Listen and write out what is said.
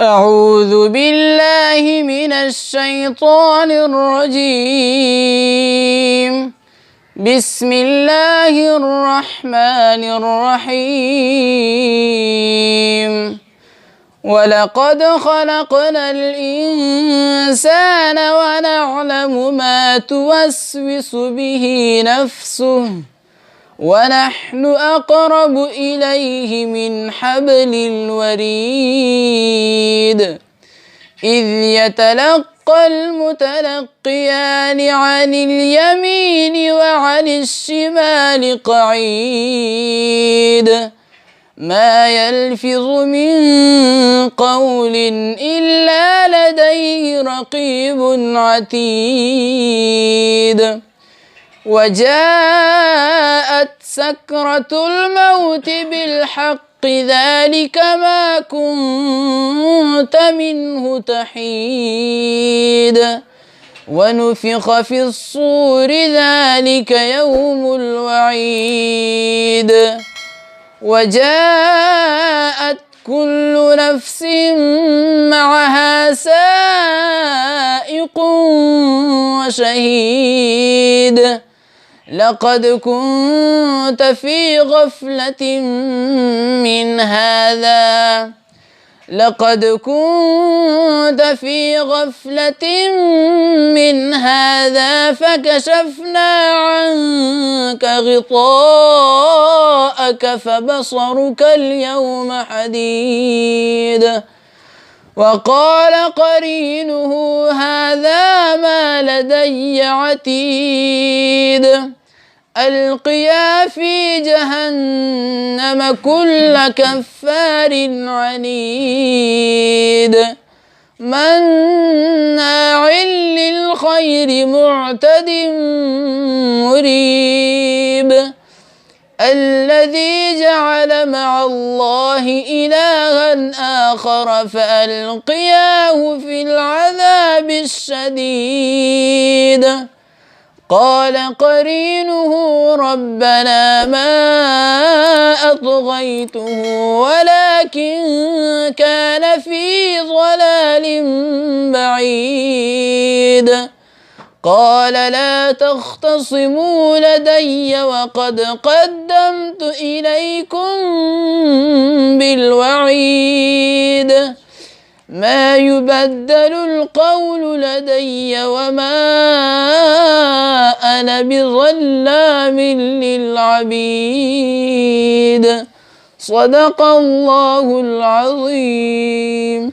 أعوذ بالله من الشيطان الرجيم. بسم الله الرحمن الرحيم. ولقد خلقنا الإنسان ونعلم ما توسوس به نفسه ونحن أقرب إليه من حبل الوريد إذ يتلقى المتلقيان عن اليمين وعن الشمال قعيد ما يلفظ من قول إلا لديه رقيب عتيد وجاءت سكرة الموت بالحق ذلك ما كنت منه تحيد ونفخ في الصور ذلك يوم الوعيد وجاءت كل نفس معها سائق وشهيد لقد كنت في غفلة من هذا فكشفنا عنك غطاءك فبصرك اليوم حديد وقال قرينه هذا ما لدي عتيد ألقيا في جهنم كل كفار عنيد مناع للخير معتد مريب الذي جعل مع الله إلها آخر فألقياه في العذاب الشديد قال قرينه ربنا ما أطغيته ولكن كان في ضلال بعيد قال لا تختصموا لدي وقد قدمت إليكم بالوعيد ما يبدل القول لدي وما أنا بظلام للعبيد صدق الله العظيم.